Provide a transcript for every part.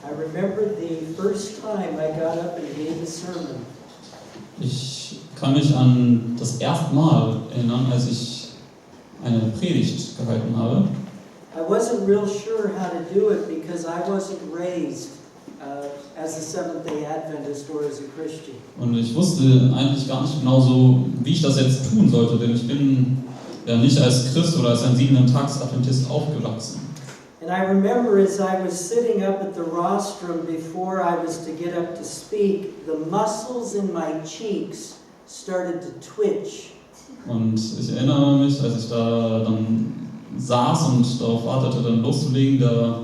I remember the first time I got up and gave a sermon. Ich kann mich an das erste Mal erinnern, als ich eine Predigt gehalten habe. I wasn't real sure how to do it because I wasn't raised as a Seventh-day Adventist or as a Christian. Und ich wusste eigentlich gar nicht genau so, wie ich das jetzt tun sollte, denn ich bin ja nicht als Christ oder als ein 7-Tags-Adventist aufgewachsen. And I remember as I was sitting up at the rostrum before I was to get up to speak, the muscles in my cheeks started to twitch. Und ich erinnere mich, als ich da dann saß und darauf wartete, dann loszulegen, da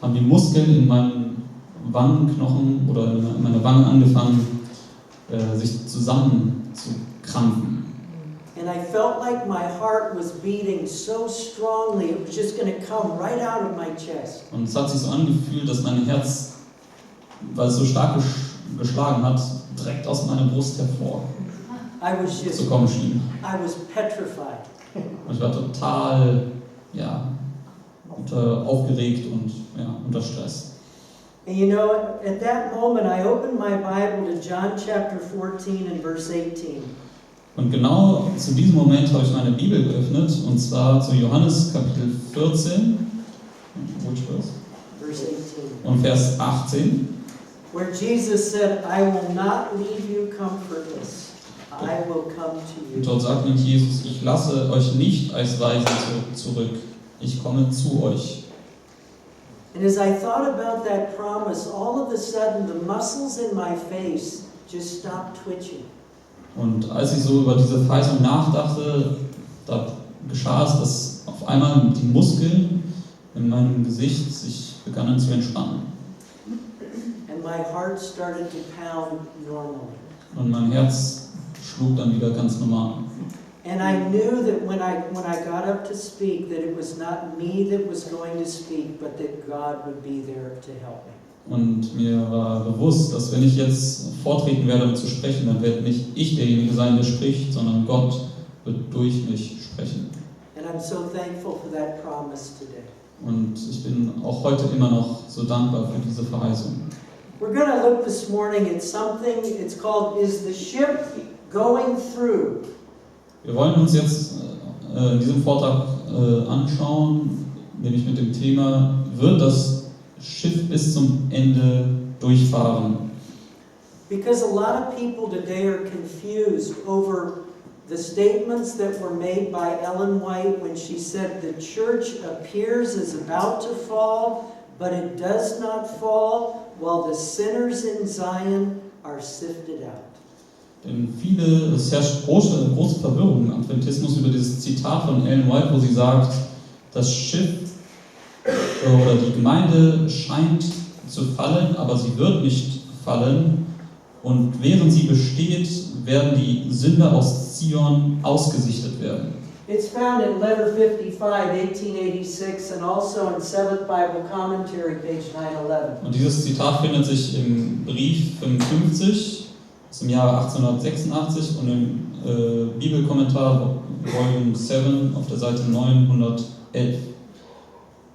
haben die Muskeln in meinen Wangenknochen oder in meiner Wange angefangen, sich zusammenzukrampfen. And I felt like my heart was beating so strongly, it was just going to come right out of my chest. Und es hat sich so angefühlt, dass mein Herz, weil es so stark geschlagen hat, direkt aus meiner Brust hervor zu kommen schien. I was petrified. Und ich war total, aufgeregt und unter Stress. And you know, at that moment I opened my Bible to John chapter 14 and verse 18. Und genau zu diesem Moment habe ich meine Bibel geöffnet, und zwar zu Johannes Kapitel 14, Verse 18. Und Vers 18. Where Jesus said, I will not leave you comfortless. I will come to you. Und dort sagt nämlich Jesus, ich lasse euch nicht als Weisen zurück, ich komme zu euch. And as I thought about that promise, all of a sudden the muscles in my face just stopped twitching. Und als ich so über diese Verheißung nachdachte, da geschah es, dass auf einmal die Muskeln in meinem Gesicht sich begannen zu entspannen. And my heart started to pound normally. Und mein Herz schlug dann wieder ganz normal. And I knew that when I got up to speak, that it was not me that was going to speak, but that God would be there to help me. Und mir war bewusst, dass wenn ich jetzt vortreten werde, um zu sprechen, dann werde nicht ich derjenige sein, der spricht, sondern Gott wird durch mich sprechen. And I'm so thankful for that promise today. Und ich bin auch heute immer noch so dankbar für diese Verheißung. We're going to look this morning at something, it's called, Is the Ship Going Through? Wir wollen uns jetzt in diesem Vortrag anschauen, nämlich mit dem Thema, wird das Schiff bis zum Ende durchfahren? Because a lot of people today are confused over the statements that were made by Ellen White when she said the church appears as about to fall, but it does not fall, while the sinners in Zion are sifted out. Denn es herrscht große Verwirrung im Adventismus über dieses Zitat von Ellen White, wo sie sagt, das Schiff oder die Gemeinde scheint zu fallen, aber sie wird nicht fallen. Und während sie besteht, werden die Sünder aus Zion ausgesichtet werden. It's found in Letter 55, 1886, and also in Seventh Bible Commentary, page 911. Und dieses Zitat findet sich im Brief 55 aus dem Jahre 1886 und im Bibelkommentar Volume 7 auf der Seite 911.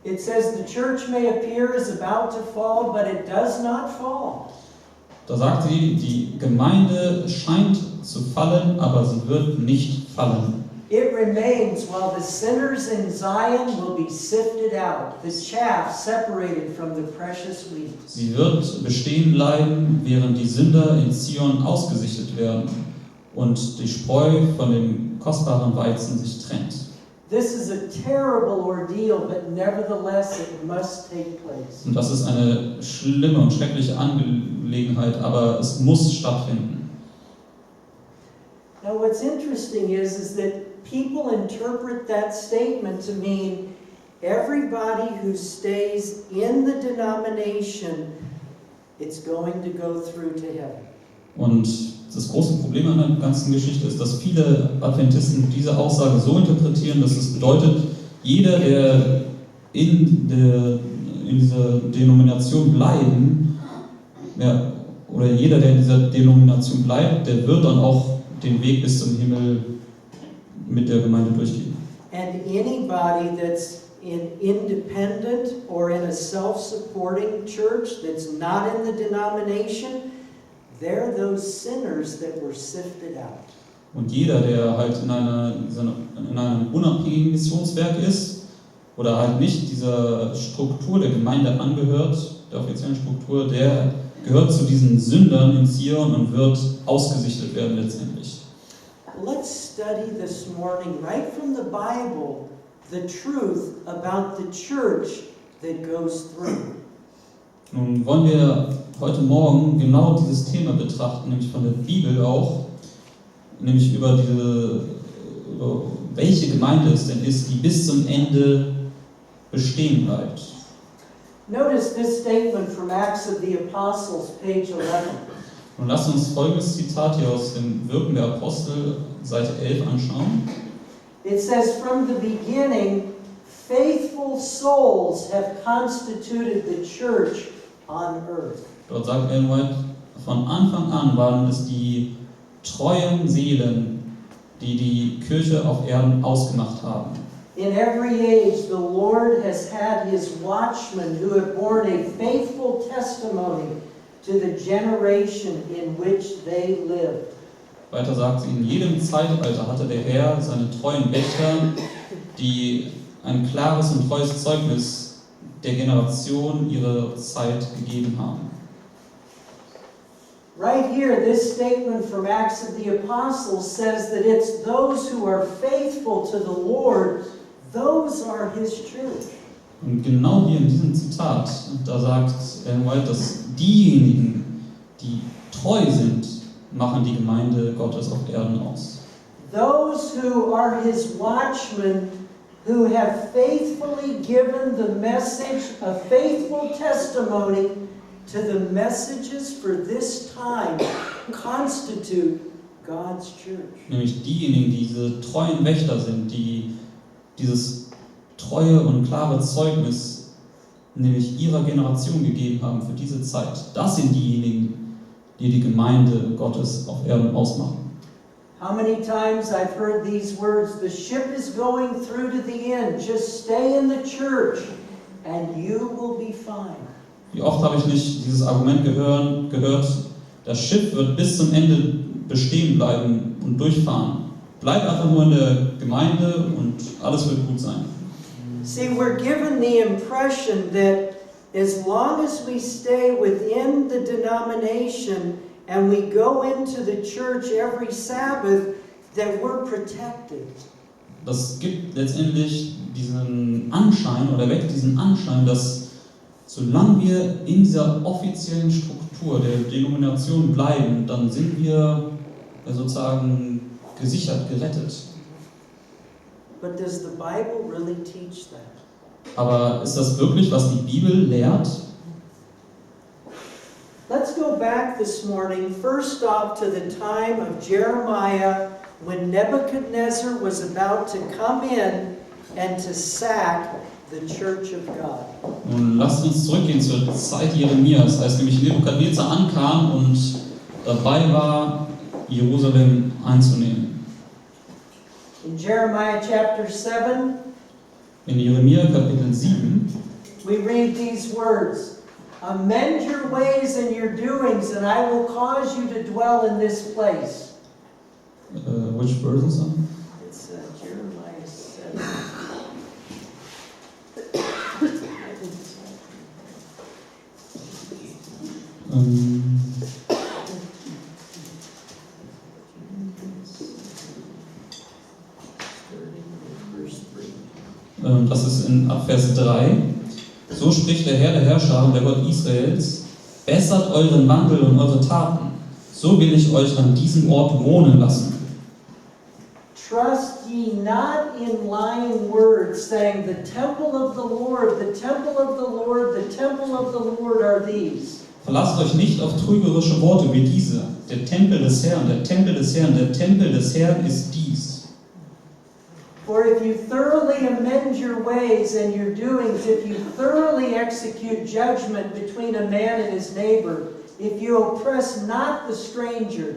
It says the church may appear as about to fall, but it does not fall. Da sagt sie, die Gemeinde scheint zu fallen, aber sie wird nicht fallen. It remains while the sinners in Zion will be sifted out, the chaff separated from the precious wheat. Sie wird bestehen bleiben, während die Sünder in Zion ausgesichtet werden und die Spreu von dem kostbaren Weizen sich trennt. This is a terrible ordeal, but nevertheless it must take place. Und das ist eine schlimme und schreckliche Angelegenheit, aber es muss stattfinden. Now what's interesting is that people interpret that statement to mean everybody who stays in the denomination, it's going to go through to heaven. Und das große Problem an der ganzen Geschichte ist, dass viele Adventisten diese Aussage so interpretieren, dass es bedeutet, jeder, der in dieser Denomination bleiben, oder jeder, der in dieser Denomination bleibt, der wird dann auch den Weg bis zum Himmel mit der Gemeinde durchgehen. And anybody that's independent or in a self-supporting church that's not in the denomination, they're those sinners that were sifted out. Und jeder, der halt in einem unabhängigen Missionswerk ist oder halt nicht dieser Struktur der Gemeinde angehört, der offiziellen Struktur, der gehört zu diesen Sündern in Zion und wird ausgesichtet werden letztendlich. Let's study this morning, right from the Bible, the truth about the church that goes through. Nun wollen wir heute Morgen genau dieses Thema betrachten, nämlich von der Bibel auch, nämlich über welche Gemeinde es denn ist, die bis zum Ende bestehen bleibt. Notice this statement from Acts of the Apostles, page 11. Und lasst uns folgendes Zitat hier aus dem Wirken der Apostel, Seite 11 anschauen. It says, from the beginning, faithful souls have constituted the church on earth. Dort sagt Ellen White, von Anfang an waren es die treuen Seelen, die die Kirche auf Erden ausgemacht haben. In every age, the Lord has had his watchmen who have borne a faithful testimony to the generation in which they lived. Weiter sagt sie, in jedem Zeitalter hatte der Herr seine treuen Wächter, die ein klares und treues Zeugnis der Generation ihrer Zeit gegeben haben. Right here, this statement from Acts of the Apostles says that it's those who are faithful to the Lord, those are his church. Und genau hier in diesem Zitat, da sagt Ellen White, dass diejenigen, die treu sind, machen die Gemeinde Gottes auf Erden aus. Those who are his watchmen, who have faithfully given the message, a faithful testimony to the messages for this time, constitute God's church. Nämlich diejenigen, die diese treuen Wächter sind, die dieses treue und klare Zeugnis nämlich ihrer Generation gegeben haben für diese Zeit. Das sind diejenigen, die die Gemeinde Gottes auf Erden ausmachen. How many times I've heard these words, the ship is going through to the end, just stay in the church and you will be fine. Wie oft habe ich nicht dieses Argument gehört, das Schiff wird bis zum Ende bestehen bleiben und durchfahren. Bleib einfach nur in der Gemeinde und alles wird gut sein. See, we're given the impression that as long as we stay within the denomination and we go into the church every Sabbath, that we're protected. Das gibt letztendlich diesen Anschein oder weckt diesen Anschein, dass solange wir in dieser offiziellen Struktur der Denomination bleiben, dann sind wir sozusagen gesichert, gerettet. But does the Bible really teach that? Aber ist das wirklich, was die Bibel lehrt? Let's go back this morning, first off, to the time of Jeremiah when Nebuchadnezzar was about to come in and to sack the church of God. Nun lasst uns zurückgehen zur Zeit Jeremias, als nämlich Nebukadnezar ankam und dabei war, Jerusalem einzunehmen. In Jeremiah chapter 7, in Jeremia Kapitel 7, we read these words, amend your ways and your doings, and I will cause you to dwell in this place. Which verses? It's Jeremiah 7. Das ist in Vers 3. So spricht der Herr der Herrscher und der Gott Israels: Bessert euren Wandel und eure Taten, so will ich euch an diesem Ort wohnen lassen. Trust ye not in lying words, saying, the temple of the Lord, the temple of the Lord, the temple of the Lord are these. Verlasst euch nicht auf trügerische Worte wie diese. Der Tempel des Herrn, der Tempel des Herrn, der Tempel des Herrn ist dies. For if you thoroughly amend your ways and your doings, if you thoroughly execute judgment between a man and his neighbor, if you oppress not the stranger.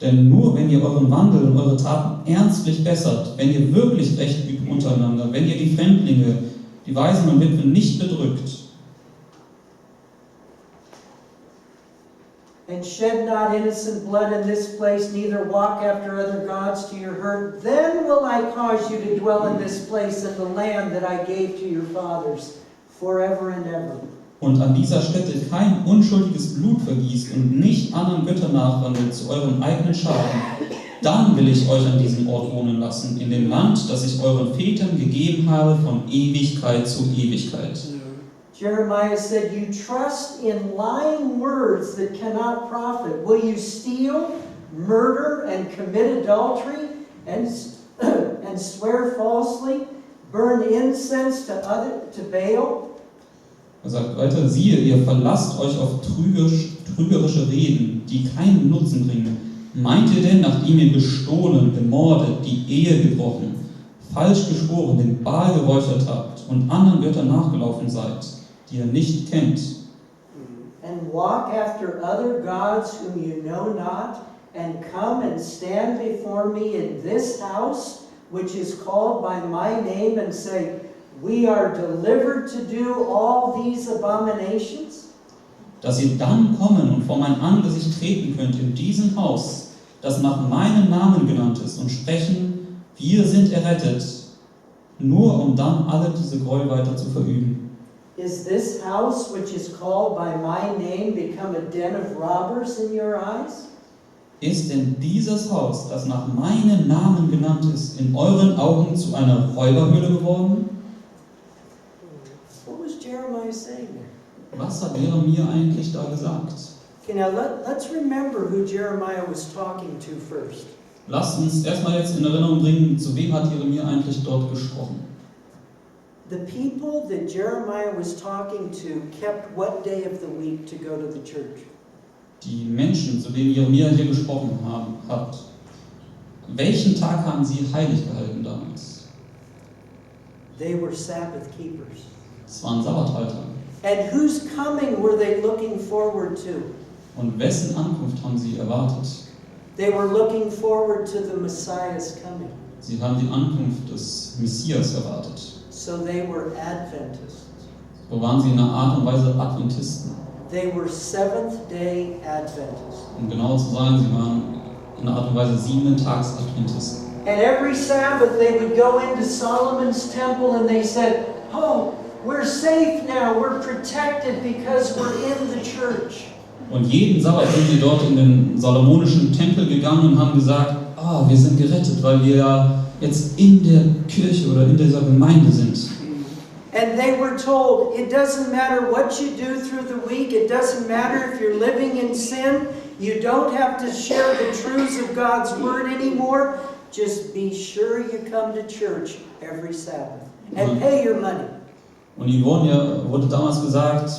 Denn nur wenn ihr euren Wandel und eure Taten ernstlich bessert, wenn ihr wirklich Recht übt untereinander, wenn ihr die Fremdlinge, die Waisen und Witwen nicht bedrückt, and shed not innocent blood in this place, neither walk after other gods to your hurt, then will I cause you to dwell in this place in the land that I gave to your fathers, forever and ever. und an dieser Stätte kein unschuldiges Blut vergießt und nicht anderen Göttern nachwandelt zu euren eigenen Schaden, dann will ich euch an diesem Ort wohnen lassen, in dem Land, das ich euren Vätern gegeben habe, von Ewigkeit zu Ewigkeit. Jeremiah said, you trust in lying words that cannot profit. Will you steal, murder, and commit adultery, and swear falsely, burn incense to Baal? Er sagt weiter, siehe, ihr verlasst euch auf trügerische Reden, die keinen Nutzen bringen. Meint ihr denn, nachdem ihr gestohlen, gemordet, die Ehe gebrochen, falsch geschworen, den Baal geräuchert habt und anderen Göttern nachgelaufen seid, die ihr nicht kennt, and walk after other gods whom you know not, and come and stand before me in this house, which is called by my name, and say, we are delivered to do all these abominations? dass ihr dann kommen und vor mein Angesicht treten könnt in diesem Haus, das nach meinem Namen genannt ist, und sprechen, wir sind errettet, nur um dann alle diese Gräuel weiter zu verüben. Is this house, which is called by my name, become a den of robbers in your eyes? Ist denn dieses Haus, das nach meinem Namen genannt ist, in euren Augen zu einer Räuberhöhle geworden? What was Jeremiah saying there? Was hat Jeremia eigentlich da gesagt? Okay, now let's remember who Jeremiah was talking to first. Lasst uns erstmal jetzt in Erinnerung bringen, zu wem hat Jeremia eigentlich dort gesprochen? The people that Jeremiah was talking to kept what day of the week to go to the church? Die Menschen, zu denen Jeremia hier gesprochen hat, welchen Tag haben sie heilig gehalten damals? They were Sabbath keepers. Es waren Sabbathalter. And whose coming were they looking forward to? Und wessen Ankunft haben sie erwartet? They were looking forward to the Messiah's coming. Sie haben die Ankunft des Messias erwartet. So they were Adventists. So waren sie in einer Art und Weise Adventisten. They were Seventh-day Adventists. Um genau zu sein, sie waren in einer Art und Weise 7-Tags-Adventisten. And every Sabbath they would go into Solomon's temple and they said, oh, we're safe now, we're protected because we're in the church. Und jeden Sabbat sind sie dort in den salomonischen Tempel gegangen und haben gesagt, wir sind gerettet, weil wir ja jetzt in der Kirche oder in dieser Gemeinde sind. And they were told, it doesn't matter what you do through the week, it doesn't matter if you're living in sin, you don't have to share the truths of God's word anymore, just be sure you come to church every Sabbath and pay your money. Und ihnen wurde damals gesagt,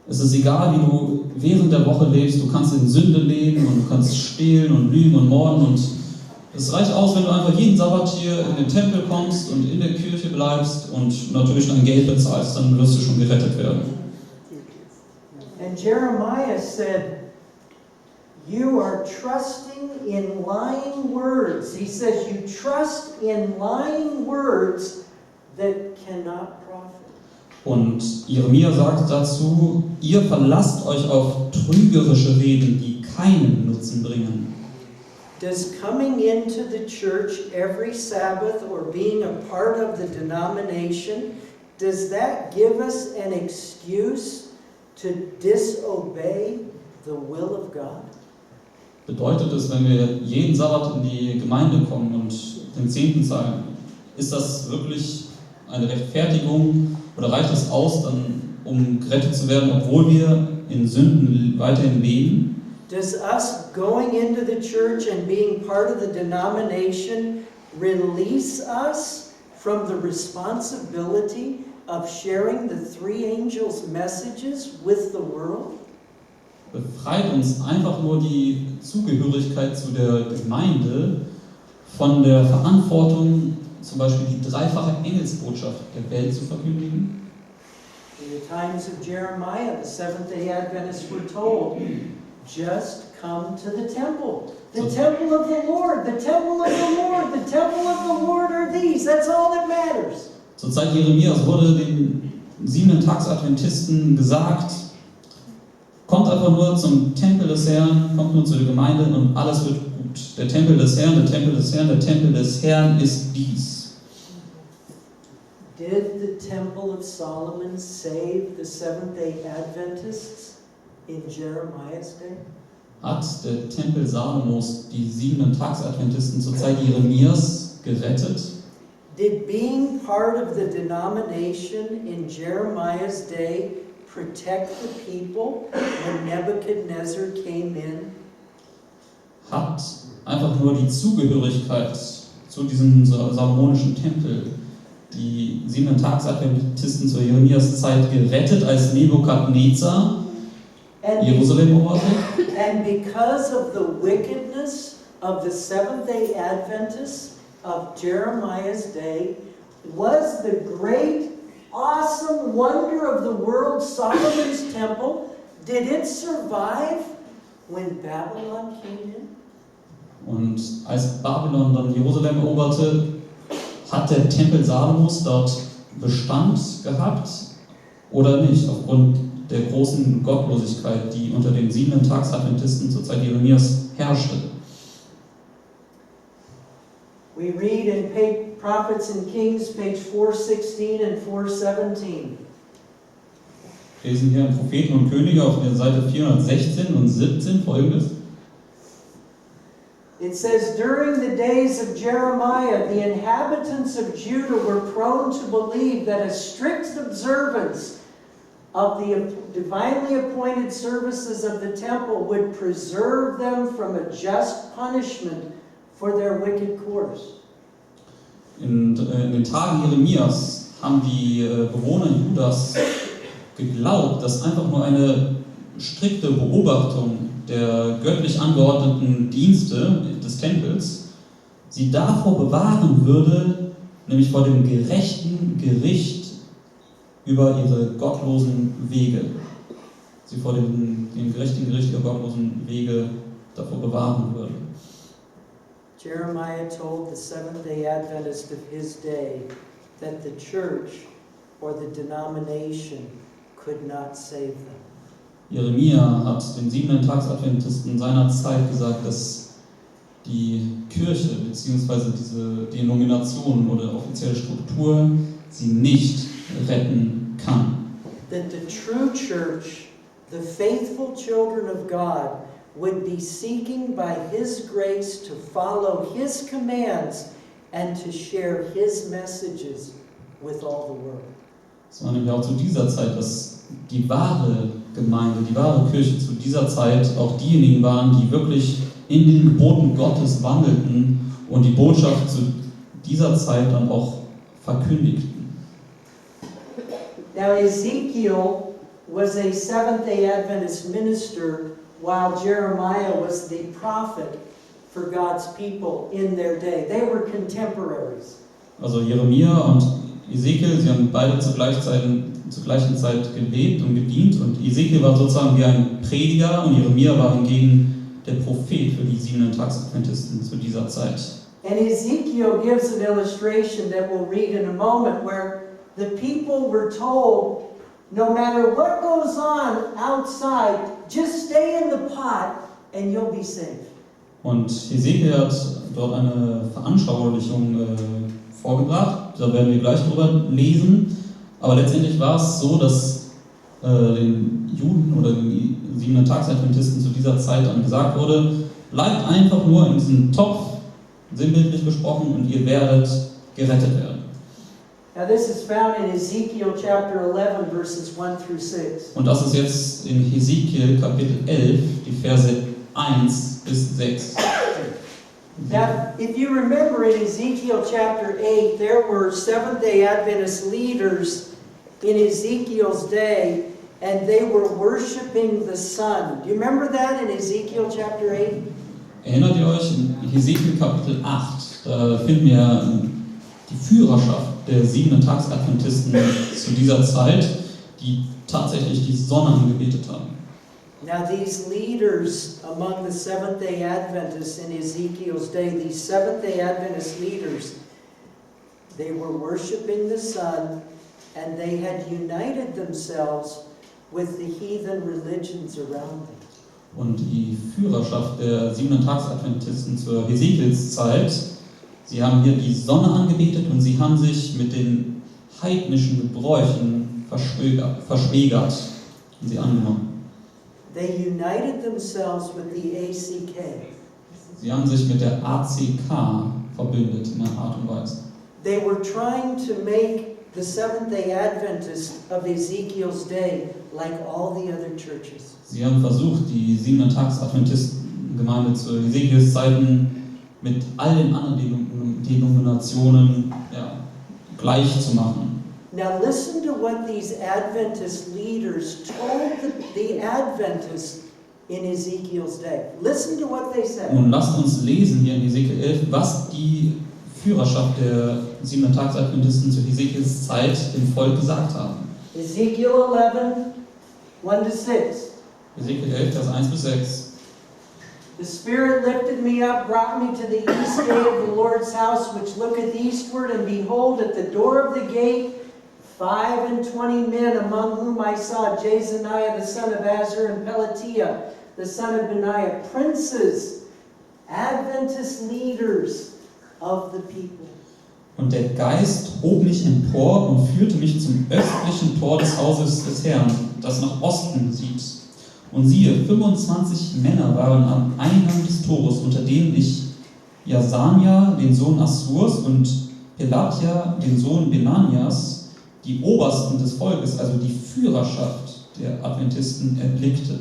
es ist egal, wie du während der Woche lebst, du kannst in Sünde leben und du kannst stehlen und lügen und morden, und es reicht aus, wenn du einfach jeden Sabbat hier in den Tempel kommst und in der Kirche bleibst und natürlich dein Geld bezahlst, dann wirst du schon gerettet werden. And Jeremiah said, you are trusting in lying words. He says you trust in lying words that cannot profit. Und Jeremia sagt dazu, ihr verlasst euch auf trügerische Reden, die keinen Nutzen bringen. Does coming into the church every Sabbath or being a part of the denomination, does that give us an excuse to disobey the will of God? Bedeutet es, wenn wir jeden Sabbat in die Gemeinde kommen und den Zehnten zahlen, ist das wirklich eine Rechtfertigung oder reicht es aus, dann, um gerettet zu werden, obwohl wir in Sünden weiterhin leben? Does us going into the church and being part of the denomination release us from the responsibility of sharing the three angels' messages with the world? Befreit uns einfach nur die Zugehörigkeit zu der Gemeinde von der Verantwortung, zum Beispiel die dreifache Engelsbotschaft der Welt zu verkündigen? In the times of Jeremiah, the Seventh-day Adventists were told, just come to the temple. The temple of the Lord, the temple of the Lord, the temple of the Lord are these. That's all that matters. Zur Zeit Jeremias wurde den 7-Tags-Adventisten gesagt, kommt einfach nur zum Tempel des Herrn, kommt nur zu der Gemeinde und alles wird gut. Der Tempel des Herrn, der Tempel des Herrn, der Tempel des Herrn ist dies. Did the temple of Solomon save the Seventh-day Adventists in Jeremiah's day? Hat der Tempel Salomos die 7-Tags-Adventisten zur Zeit Jeremias gerettet? Did being part of the denomination in Jeremiah's day protect the people when Nebuchadnezzar came in? Hat einfach nur die Zugehörigkeit zu diesem salomonischen Tempel die 7-Tags-Adventisten zur Jeremias Zeit gerettet, als Nebukadnezar Jerusalem eroberte? And because of the wickedness of the Seventh-day Adventists of Jeremiah's day, was the great, awesome wonder of the world, Solomon's temple, did it survive when Babylon came in? Und als Babylon dann Jerusalem eroberte, hat der Tempel Salomos dort Bestand gehabt oder nicht, aufgrund der großen Gottlosigkeit, die unter den 7-Tags-Adventisten zur Zeit Jeremias herrschte. We read in Prophets and Kings, page 416 and 417. Wir lesen hier in Propheten und Könige auf der Seite 416 und 17 folgendes. It says, during the days of Jeremiah, the inhabitants of Judah were prone to believe that a strict observance of the divinely appointed services of the temple would preserve them from a just punishment for their wicked course. In den Tagen Jeremias haben die Bewohner Judas geglaubt, dass einfach nur eine strikte Beobachtung der göttlich angeordneten Dienste des Tempels sie davor bewahren würde, nämlich vor dem gerechten Gericht über ihre gottlosen Wege. Sie vor dem gerechten Gericht ihrer gottlosen Wege davor bewahren würde. Jeremiah told the Seventh-day Adventist of his day that the church or the denomination could not save them. Jeremia hat den 7-Tags-Adventisten seiner Zeit gesagt, dass die Kirche bzw. diese Denomination oder offizielle Struktur sie nicht retten kann. That the true church, the faithful children of God, would be seeking by His grace to follow His commands and to share His messages with all the world. Es war nämlich auch zu dieser Zeit, dass die wahre Gemeinde, die wahre Kirche zu dieser Zeit auch diejenigen waren, die wirklich in den Geboten Gottes wandelten und die Botschaft zu dieser Zeit dann auch verkündigten. Now Ezekiel was a Seventh-day Adventist minister while Jeremiah was the prophet for God's people in their day. They were contemporaries. Also Jeremia und Ezekiel, sie haben beide zur gleichen Zeit gelebt und gedient und Ezekiel war sozusagen wie ein Prediger und Jeremia war hingegen der Prophet für die 7-Tags-Adventisten zu dieser Zeit. And Ezekiel gives an illustration that we'll read in a moment where the people were told, no matter what goes on outside, just stay in the pot and you'll be safe. Und Ezekiel hat dort eine Veranschaulichung vorgebracht, da werden wir gleich drüber lesen. Aber letztendlich war es so, dass den Juden oder den 7-Tags-Adventisten zu dieser Zeit dann gesagt wurde, bleibt einfach nur in diesem Topf, sinnbildlich gesprochen, und ihr werdet gerettet werden. Now this is found in Ezekiel chapter 11 verses 1 through 6. Und das ist jetzt in Hesekiel Kapitel 11, die Verse 1 bis 6. Now, if you remember in Ezekiel chapter 8, there were Seventh-day Adventist leaders in Ezekiel's day, and they were worshiping the sun. Do you remember that in Ezekiel chapter 8? Erinnert ihr euch, in Hesekiel Kapitel 8, da finden wir die Führerschaft der 7-Tags-Adventisten zu dieser Zeit, die tatsächlich die Sonne angebetet haben. Now these leaders among the Seventh-day Adventists in Ezekiel's day, these Seventh-day Adventist leaders, they were worshiping the sun, and they had united themselves with the heathen religions around them. Und die Führerschaft der 7-Tags-Adventisten zur Hesekiels-Zeit, sie haben hier die Sonne angebetet und sie haben sich mit den heidnischen Gebräuchen verschwägert und sie angenommen. They united themselves with the ACK. Sie haben sich mit der ACK verbündet in einer Art und Weise. They were trying to make the Seventh-day Adventists of Ezekiel's day like all the other churches. Sie haben versucht, die 7-Tags-Adventisten-Gemeinde zu Hesekiels Zeiten mit all den anderen Denominationen gleich zu machen. Now listen to what these Adventist leaders told the Adventists in Ezekiel's day. Listen to what they said. Nun lasst uns lesen hier in Hesekiel 11, was die Führerschaft der 7-Tags-Adventisten zu Hesekiels Zeit dem Volk gesagt haben. Ezekiel 11, 1-6. Hesekiel 11, Vers 1 bis 6. The Spirit lifted me up, brought me to the east gate of the Lord's house, which looketh eastward, and behold, at the door of the gate, 25 men, among whom I saw Jezaniah the son of Azur, and Pelatiah the son of Benaiah, princes, Adventist leaders of the people. Und der Geist hob mich empor und führte mich zum östlichen Tor des Hauses des Herrn, das nach Osten sieht. Und siehe, 25 Männer waren am Eingang des Tores, unter denen ich Jasania, den Sohn Assurs, und Pelatiah, den Sohn Benanias, die Obersten des Volkes, also die Führerschaft der Adventisten, erblickte.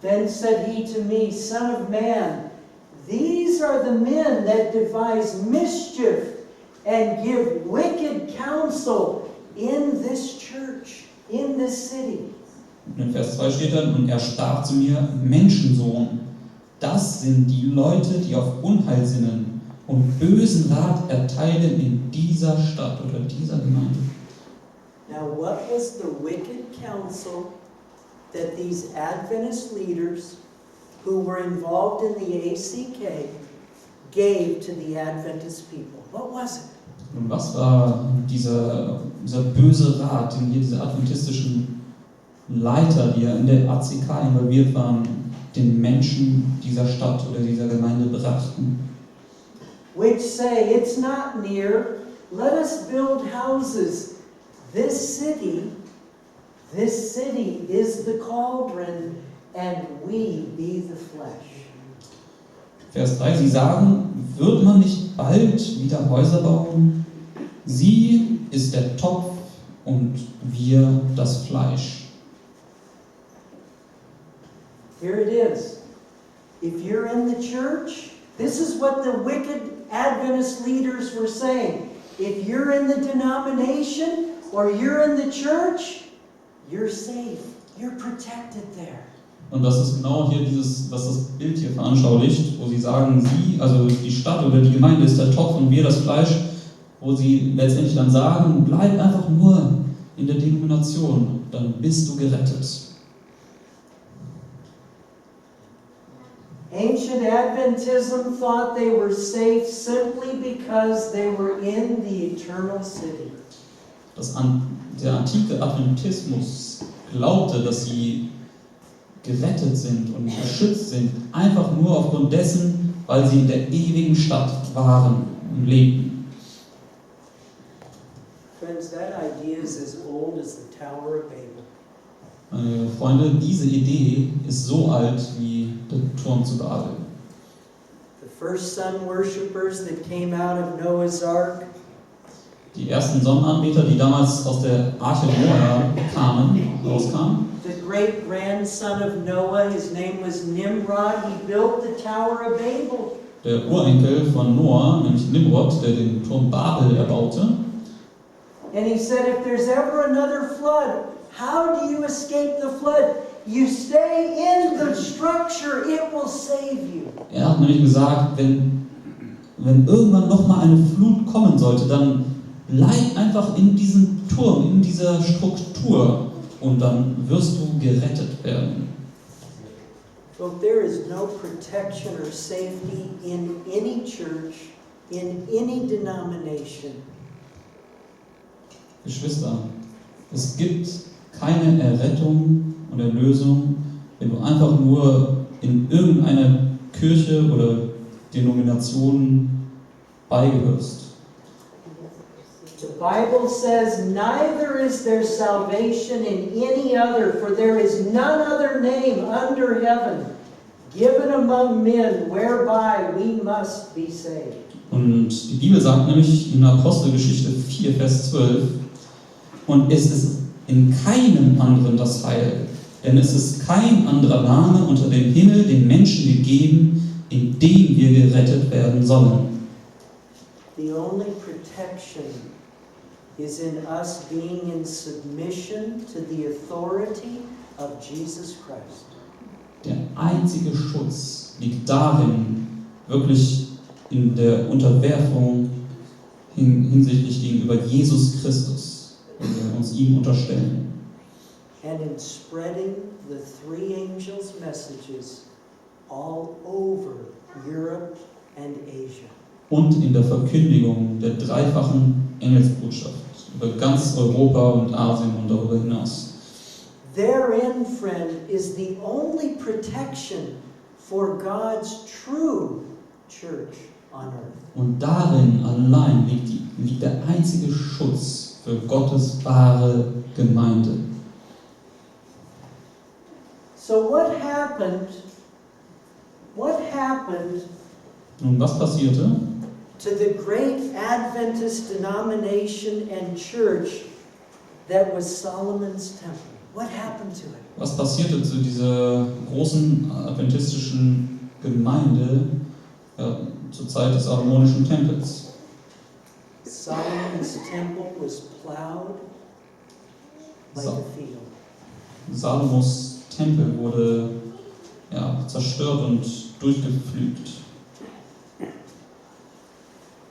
Then said he to me, Son of man, these are the men that devise mischief and give wicked counsel in this church, in this city. Und in Vers 2 steht dann, und er sprach zu mir, Menschensohn, das sind die Leute, die auf Unheil sinnen und bösen Rat erteilen in dieser Stadt oder dieser Gemeinde. Now what was the wicked counsel that these Adventist leaders who were involved in the ACK gave to the Adventist people? What was it? Und was war dieser böse Rat, den hier diese adventistischen Leiter, die ja in der ACK involviert waren, den Menschen dieser Stadt oder dieser Gemeinde brachten? Which say, it's not near, let us build houses. This city is the cauldron, and we be the flesh. Vers 3, sie sagen, wird man nicht bald wieder Häuser bauen? Sie ist der Topf und wir das Fleisch. Here it is. If you're in the church, this is what the wicked Adventist leaders were saying. If you're in the denomination or you're in the church, you're safe. You're protected there. Und das ist genau hier was das Bild hier veranschaulicht, wo sie sagen, sie, also die Stadt oder die Gemeinde ist der Topf und wir das Fleisch, wo sie letztendlich dann sagen, bleib einfach nur in der Denomination, dann bist du gerettet. Ancient Adventism thought they were safe simply because they were in the eternal city. Der antike Adventismus glaubte, dass sie gerettet sind und geschützt sind, einfach nur aufgrund dessen, weil sie in der ewigen Stadt waren und lebten. Friends, that idea is as old as the Tower of Babel. Meine Freunde, diese Idee ist so alt wie der Turm zu Babel. The first sun worshippers that came out of Noah's Ark, Die ersten Sonnenanbeter, die damals aus der Arche Noah rauskamen, the great grandson of Noah, his name was Nimrod, he built the Tower of Babel. der Urenkel von Noah, nämlich Nimrod, der den Turm Babel erbaute. And he said, if there's ever another flood, how do you escape the flood? You stay in the structure, it will save you. Er hat nämlich gesagt, wenn irgendwann nochmal eine Flut kommen sollte, dann bleib einfach in diesem Turm, in dieser Struktur und dann wirst du gerettet werden. Look, there is no protection or safety in any church, in any denomination. Geschwister, es gibt keine Errettung und Erlösung, wenn du einfach nur in irgendeiner Kirche oder Denomination beigehörst. The Bible says, neither is there salvation in any other, for there is none other name under heaven given among men whereby we must be saved. Und die Bibel sagt nämlich in Apostelgeschichte 4, Vers 12, und es ist in keinem anderen das Heil, denn es ist kein anderer Name unter dem Himmel den Menschen gegeben, in dem wir gerettet werden sollen. The only protection is in us being in submission to the authority of Jesus Christ. Der einzige Schutz liegt darin, wirklich in der Unterwerfung hinsichtlich gegenüber Jesus Christus, wenn wir uns ihm unterstellen. And in spreading the three angels' messages all over Europe and Asia. Und in der Verkündigung der dreifachen Engelsbotschaft über ganz Europa und Asien und darüber hinaus. Therein, friend, is the only protection for God's true church on earth. Und darin allein liegt der einzige Schutz für Gottes wahre Gemeinde. So what happened Nun, was passierte to the great Adventist denomination and church that was Solomon's temple? What happened to it? Was passierte zu dieser großen adventistischen Gemeinde zur Zeit des salomonischen Tempels? Solomon's temple was plowed like a field. Salomos Tempel wurde zerstört und durchgepflügt.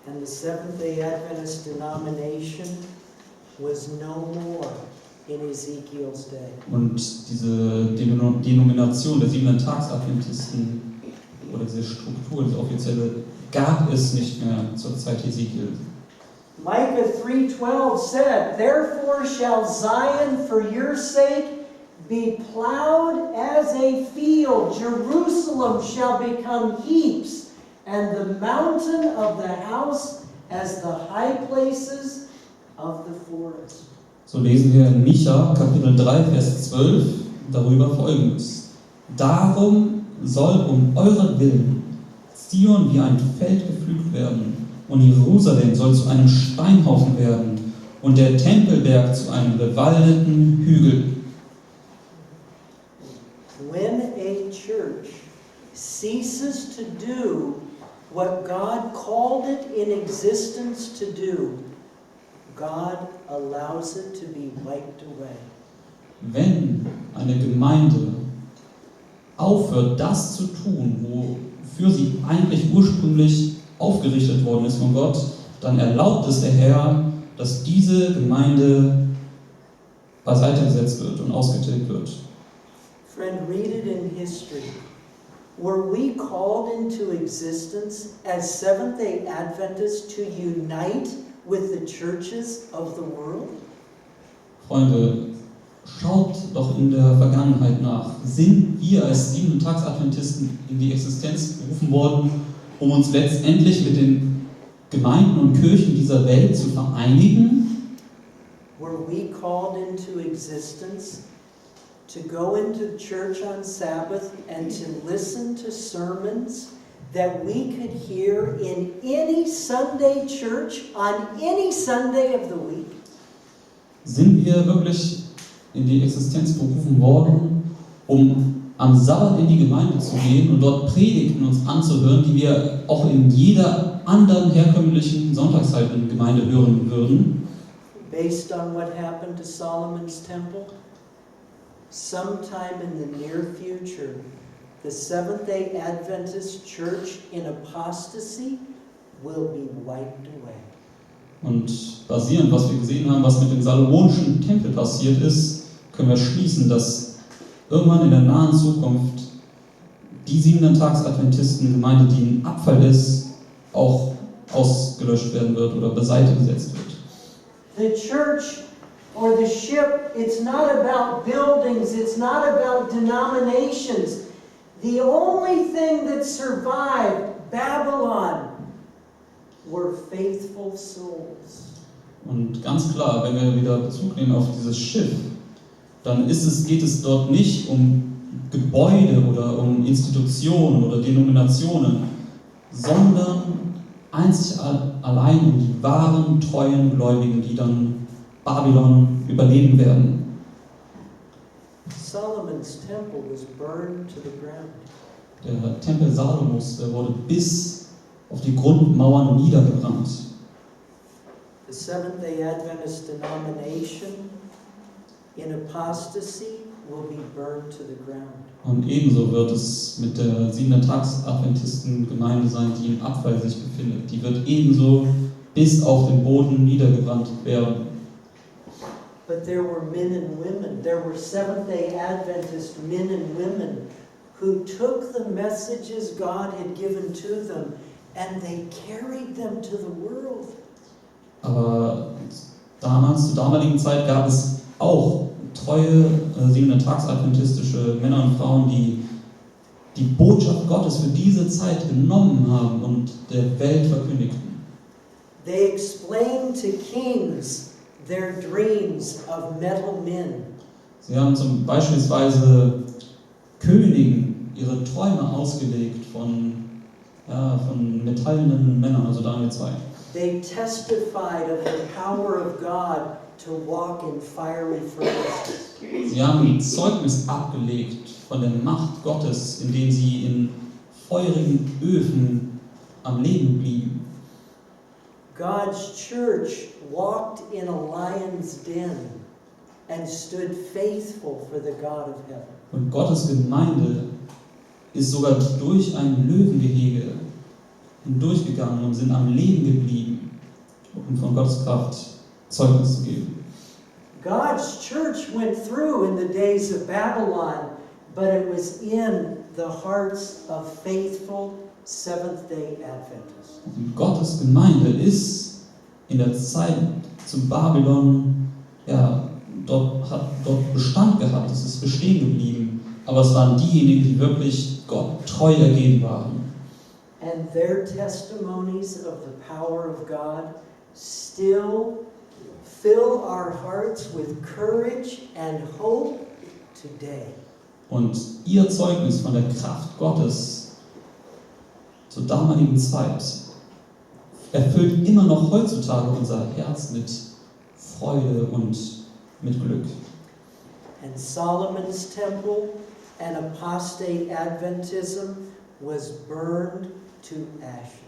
And the Seventh-day Adventist denomination was no more in Ezekiel's day. Und diese Denomination der Siebenten-Tags-Adventisten oder diese Struktur, diese offizielle, gab es nicht mehr zur Zeit Ezekiel. Micah 3:12 said, "Therefore shall Zion for your sake be plowed as a field. Jerusalem shall become heaps, and the mountain of the house as the high places of the forest." So lesen wir in Micha, Kapitel 3, Vers 12, darüber Folgendes. Darum soll euren Willen Zion wie ein Feld gepflügt werden, und Jerusalem soll zu einem Steinhaufen werden, und der Tempelberg zu einem bewaldeten Hügel. When a church ceases to do what God called it in existence to do, God allows it to be wiped away. Wenn eine Gemeinde aufhört, das zu tun, wofür sie eigentlich ursprünglich aufgerichtet worden ist von Gott, dann erlaubt es der Herr, dass diese Gemeinde beiseite gesetzt wird und ausgetilgt wird. Friend, read it in history. Were we called into existence as Seventh-day Adventists to unite with the churches of the world? Freunde, schaut doch in der Vergangenheit nach. Sind wir als Siebenten-Tags-Adventisten in die Existenz berufen worden, um uns letztendlich mit den Gemeinden und Kirchen dieser Welt zu vereinigen? Were we called into existence to go into church on Sabbath and to listen to sermons that we could hear in any Sunday church on any Sunday of the week? Sind wir wirklich in die Existenz berufen worden, um am Sabbat in die Gemeinde zu gehen und dort Predigten uns anzuhören, die wir auch in jeder anderen herkömmlichen sonntagsheiligen Gemeinde hören würden? Based on what happened to Solomon's temple, sometime in the near future, the Seventh-day Adventist church in apostasy will be wiped away. Und basierend, was wir gesehen haben, was mit dem salomonischen Tempel passiert ist, können wir schließen, dass irgendwann in der nahen Zukunft die 7-Tags-Adventisten-Gemeinde, die ein Abfall ist, auch ausgelöscht werden wird oder beiseite gesetzt wird. The church or the ship, it's not about buildings, it's not about denominations. The only thing that survived Babylon were faithful souls. Und ganz klar, wenn wir wieder Bezug nehmen auf dieses Schiff, dann geht es dort nicht um Gebäude oder um Institutionen oder Denominationen, sondern einzig allein um die wahren, treuen Gläubigen, die dann Babylon überleben werden. Solomon's temple was burned to the ground. Der Tempel Salomos, der wurde bis auf die Grundmauern niedergebrannt. The Seventh-day Adventist denomination in apostasy will be burned to the ground. Und ebenso wird es mit der 7-Tags-Adventisten-Gemeinde sein, die im Abfall sich befindet. Die wird ebenso bis auf den Boden niedergebrannt werden. But there were men and women, there were Seventh-day Adventist men and women who took the messages God had given to them and they carried them to the world. Aber zur damaligen Zeit gab es auch treue 7-Tags-adventistische Männer und Frauen, die die Botschaft Gottes für diese Zeit genommen haben und der Welt verkündigten. They explained to kings their dreams of metal men. Sie haben beispielsweise Königen ihre Träume ausgelegt von metallenen Männern, also Daniel 2. They testified of the power of God to walk in fiery furnaces. Sie haben Zeugnis abgelegt von der Macht Gottes, indem sie in feurigen Öfen am Leben blieben. God's church walked in a lion's den and stood faithful for the God of heaven. Und Gottes Gemeinde ist sogar durch ein Löwengehege hindurchgegangen und sind am Leben geblieben, um von Gottes Kraft Zeugnis zu geben. God's church went through in the days of Babylon, but it was in the hearts of faithful Seventh-day Adventists. Und Gottes Gemeinde ist in der Zeit zu Babylon, dort Bestand gehabt, es ist bestehen geblieben, aber es waren diejenigen, die wirklich Gott treu ergeben waren. And their testimonies of the power of God still fill our hearts with courage and hope today. Und ihr Zeugnis von der Kraft Gottes zur damaligen Zeit erfüllt immer noch heutzutage unser Herz mit Freude und mit Glück. And Solomon's temple and apostate Adventism was burned to ashes.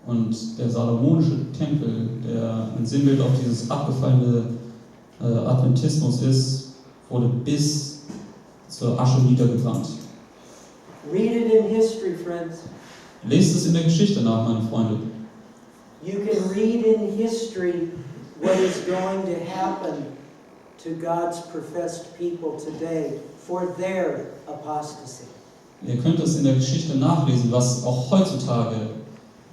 Und der salomonische Tempel, der ein Sinnbild auf dieses abgefallene Adventismus ist, wurde bis zur Asche niedergebrannt. Read it in history, friends. Lest es in der Geschichte nach, meine Freunde. You can read in history what is going to happen to God's professed people today for their apostasy. Ihr könnt es in der Geschichte nachlesen, was auch heutzutage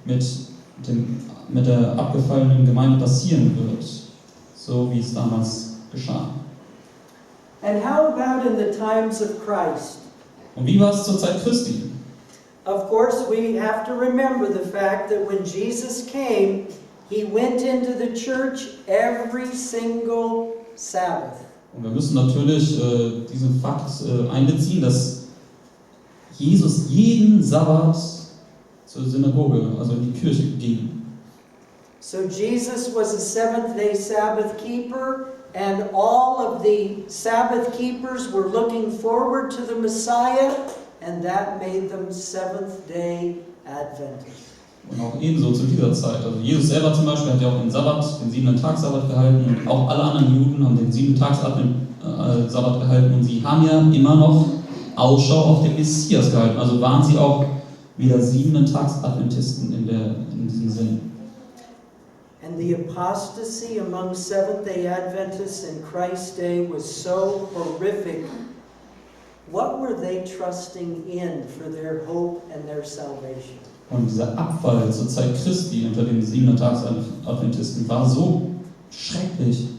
mit der abgefallenen Gemeinde passieren wird, so wie es damals geschah. And how about in the times of Christ? Und wie war es zur Zeit Christi? Of course, we have to remember the fact that when Jesus came, he went into the church every single Sabbath. Und wir müssen natürlich diesen Fakt einbeziehen, dass Jesus jeden Sabbat zur Synagoge, also in die Kirche ging. So Jesus was a seventh-day Sabbath keeper, and all of the Sabbath keepers were looking forward to the Messiah, and that made them Seventh-day Adventists. Und auch ebenso zu dieser Zeit. Also Jesus selber zum Beispiel hat ja auch den Sabbat, den 7-Tags-Sabbat gehalten, und auch alle anderen Juden haben den 7-Tags-Sabbat gehalten, und sie haben ja immer noch Ausschau auf den Messias gehalten. Also waren sie auch wieder 7-Tags-Adventisten in diesem Sinn. And the apostasy among Seventh-day Adventists in Christ's day was so horrific What were they trusting in for their hope and their salvation? Und dieser Abfall zur Zeit Christi unter den 7er-Tags-Adventisten war so schrecklich.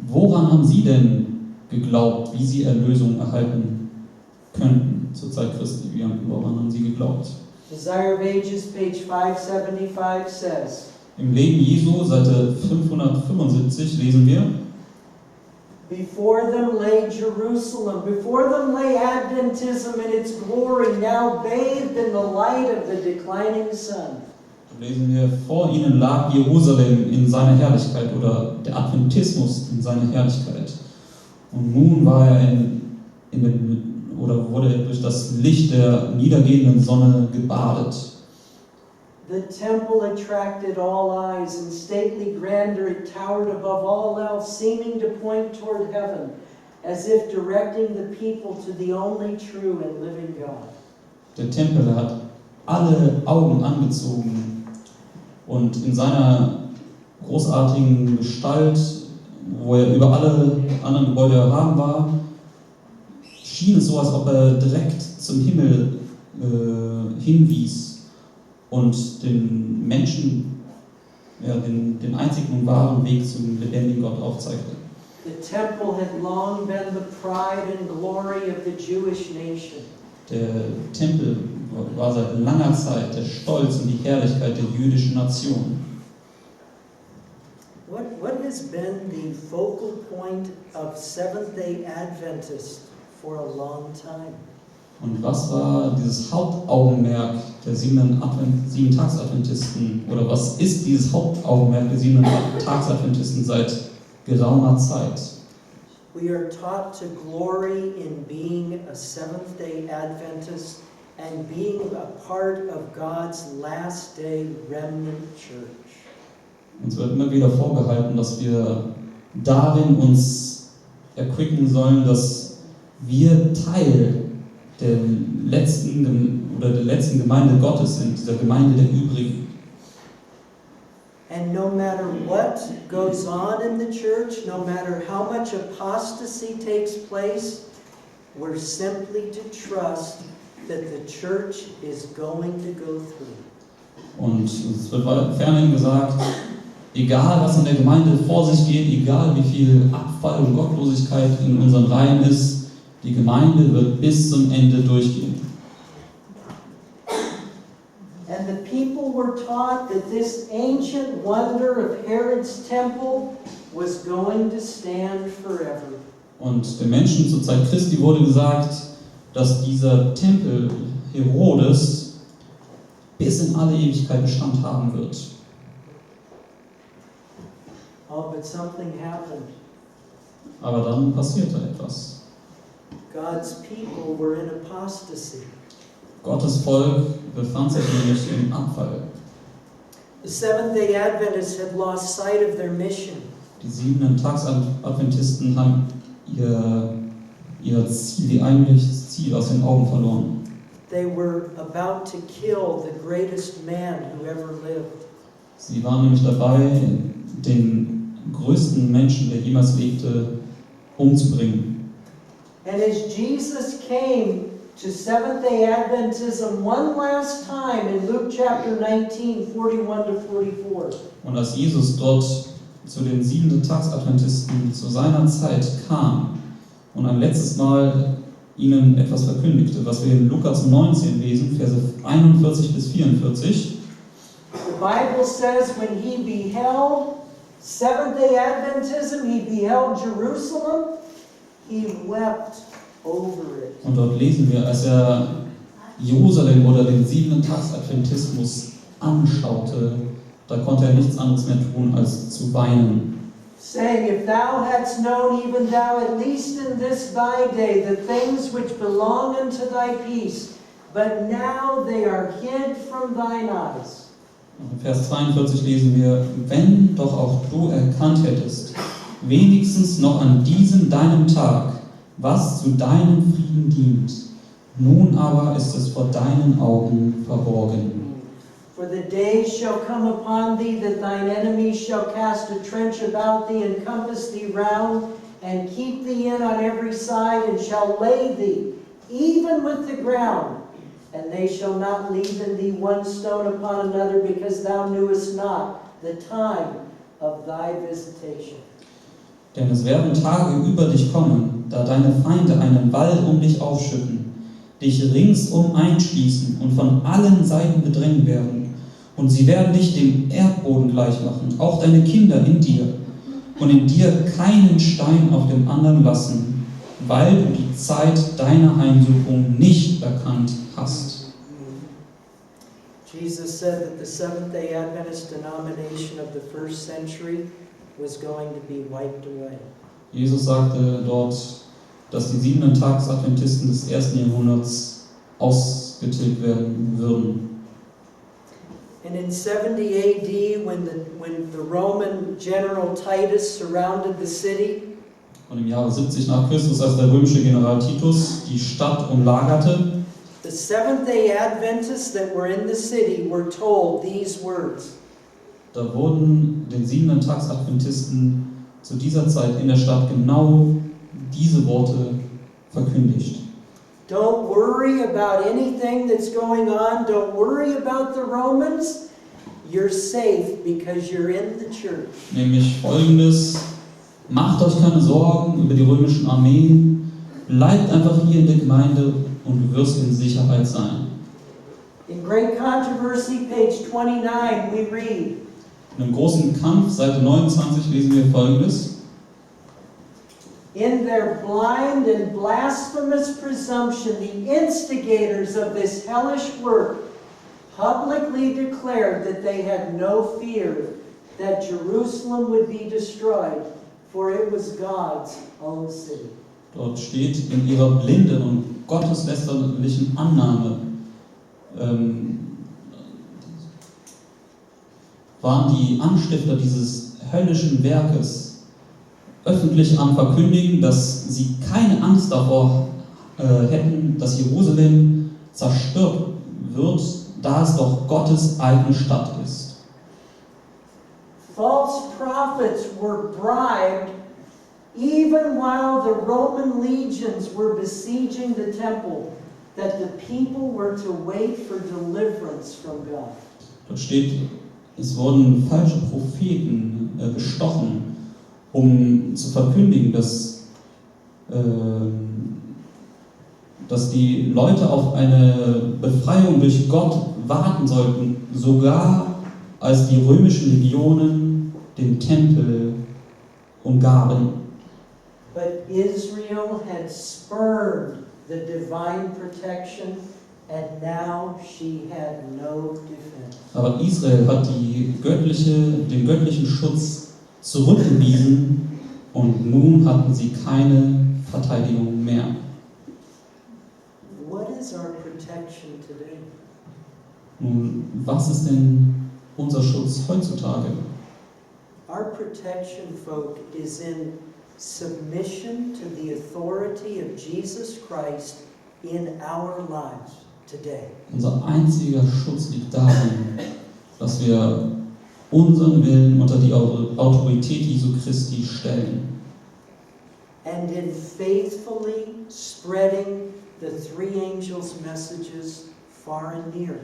Woran haben sie denn geglaubt, wie sie Erlösung erhalten könnten zur Zeit Christi? Woran haben sie geglaubt? Desire of Ages, page 575 says, Im Leben Jesu, Seite 575, lesen wir: Before them lay Jerusalem, before them lay Adventism in its glory, now bathed in the light of the declining sun. Da lesen wir: Vor ihnen lag Jerusalem in seiner Herrlichkeit, oder der Adventismus in seiner Herrlichkeit. Und nun war er wurde er durch das Licht der niedergehenden Sonne gebadet. The temple attracted all eyes. In stately grandeur it towered above all else, seeming to point toward heaven, as if directing the people to the only true and living God. Der Tempel hat alle Augen angezogen und in seiner großartigen Gestalt, wo er über alle anderen Gebäude erhaben war, schien es so, als ob er direkt zum Himmel hinwies und den Menschen den einzigen und wahren Weg zum lebendigen Gott aufzeigte. The temple had long been the pride and glory of the Jewish nation. Der Tempel war seit langer Zeit der Stolz und die Herrlichkeit der jüdischen Nation. What has been the focal point of Seventh-day Adventists for a long time? Und was war dieses Hauptaugenmerk der 7-Tags-Adventisten, oder was ist dieses Hauptaugenmerk der 7-Tags-Adventisten seit geraumer Zeit? We are taught to glory in being a Seventh-day Adventist and being a part of God's last day remnant church. Uns wird immer wieder vorgehalten, dass wir darin uns erquicken sollen, dass wir Teil der letzten Gemeinde Gottes sind, dieser Gemeinde der Übrigen. And no matter what goes on in the church, no matter how much apostasy takes place, we're simply to trust that the church is going to go through. Und es wird ferner gesagt, egal was in der Gemeinde vor sich geht, egal wie viel Abfall und Gottlosigkeit in unseren Reihen ist, die Gemeinde wird bis zum Ende durchgehen. And the people were taught that this ancient wonder of Herod's temple was going to stand forever. Und den Menschen zur Zeit Christi wurde gesagt, dass dieser Tempel Herodes bis in alle Ewigkeit Bestand haben wird. Oh, but something happened. Aber dann passierte etwas. God's people were in apostasy. Gottes Volk befand sich nämlich im Abfall. The Seventh-day Adventists had lost sight of their mission. Die 7-Tags-Adventisten haben ihr eigentliches Ziel aus den Augen verloren. They were about to kill the greatest man who ever lived. Sie waren nämlich dabei, den größten Menschen, der jemals lebte, umzubringen. And as Jesus came to Seventh-day Adventism one last time in Luke chapter 19, 41 to 44. Und als Jesus dort zu den 7-Tags-Adventisten zu seiner Zeit kam und ein letztes Mal ihnen etwas verkündigte, was wir in Lukas 19 lesen, Verse 41 bis 44. The Bible says when he beheld Seventh-day Adventism, he beheld Jerusalem, he wept over it. Und dort lesen wir, als er Jerusalem oder den 7-Tags-Adventismus anschaute, da konnte er nichts anderes mehr tun, als zu weinen. Saying, if thou hadst known, even thou, at least in this thy day, the things which belong unto thy peace, but now they are hid from thine eyes. In Vers 42 lesen wir, wenn doch auch du erkannt hättest, wenigstens noch an diesem deinem Tag, was zu deinem Frieden dient, nun aber ist es vor deinen Augen verborgen. For the days shall come upon thee that thine enemies shall cast a trench about thee and compass thee round and keep thee in on every side and shall lay thee even with the ground. And they shall not leave in thee one stone upon another, because thou knewest not the time of thy visitation. Denn es werden Tage über dich kommen, da deine Feinde einen Wall um dich aufschütten, dich ringsum einschließen und von allen Seiten bedrängen werden. Und sie werden dich dem Erdboden gleich machen, auch deine Kinder in dir, und in dir keinen Stein auf dem anderen lassen, weil du die Zeit deiner Heimsuchung nicht erkannt hast. Jesus said that the Seventh-day Adventist denomination of the first century was going to be wiped away. Jesus sagte dort, dass die 7-Tags-Adventisten des 1. Jahrhunderts ausgetilgt werden würden. And in 70 AD, when the Roman general Titus surrounded the city, Und im Jahre 70 nach Christus, als der römische General Titus die Stadt umlagerte, the Seventh-day Adventists that were in the city were told these words. da wurden den 7-Tags-Adventisten zu dieser Zeit in der Stadt genau diese Worte verkündigt. Don't worry about anything that's going on. Don't worry about the Romans. You're safe because you're in the church. Nämlich folgendes: Macht euch keine Sorgen über die römischen Armeen, bleibt einfach hier in der Gemeinde und du wirst in Sicherheit sein. In Great Controversy, page 29, we read, In einem großen Kampf, Seite 29, lesen wir folgendes: in their blind and blasphemous presumption, the instigators of this hellish work publicly declared that they had no fear that Jerusalem would be destroyed, for it was God's own city. Dort steht: In ihrer blinden und gotteslästerlichen Annahme waren die Anstifter dieses höllischen Werkes öffentlich am Verkündigen, dass sie keine Angst davor hätten, dass Jerusalem zerstört wird, da es doch Gottes eigene Stadt ist. False prophets were bribed even while the Roman legions were besieging the temple, that the people were to wait for deliverance from God. Dort steht, es wurden falsche Propheten bestochen, um zu verkündigen, dass die Leute auf eine Befreiung durch Gott warten sollten, sogar als die römischen Legionen den Tempel umgaben. But Israel had spurned the divine protection, and now she had no defense. Aber Israel hat den göttlichen Schutz zurückgewiesen und nun hatten sie keine Verteidigung mehr. What is our protection today? Nun, was ist denn unser Schutz heutzutage? Our protection, folk, is in submission to the authority of Jesus Christ in our lives today. Unser einziger Schutz liegt darin, dass wir unseren Willen unter die Autorität Jesu Christi stellen. And in faithfully spreading the three angels' messages far and near.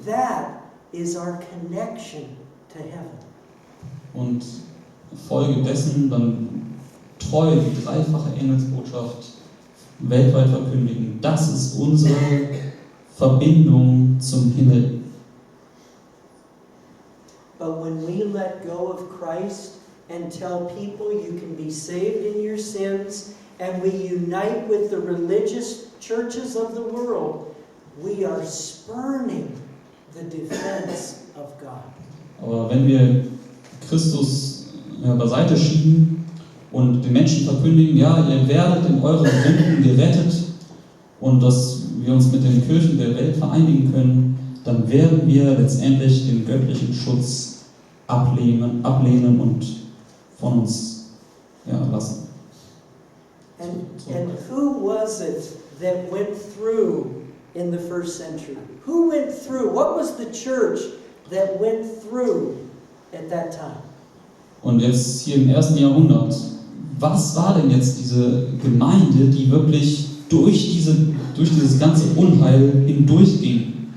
That is our connection to heaven. Und Folge dessen dann treu die dreifache Engelsbotschaft weltweit verkündigen. Das ist unsere Verbindung zum Himmel. But when we let go of Christ and tell people you can be saved in your sins, and we unite with the religious churches of the world, we are spurning the defense of God. Aber wenn wir Christus beiseite schieben und den Menschen verkündigen, ja, ihr werdet in euren Sünden gerettet und dass wir uns mit den Kirchen der Welt vereinigen können, dann werden wir letztendlich den göttlichen Schutz ablehnen und von uns lassen. And who was it that went through in the first century? Who went through? What was the church that went through at that time? Und jetzt hier im 1. Jahrhundert, was war denn jetzt diese Gemeinde, die wirklich durch dieses ganze Unheil hindurchging.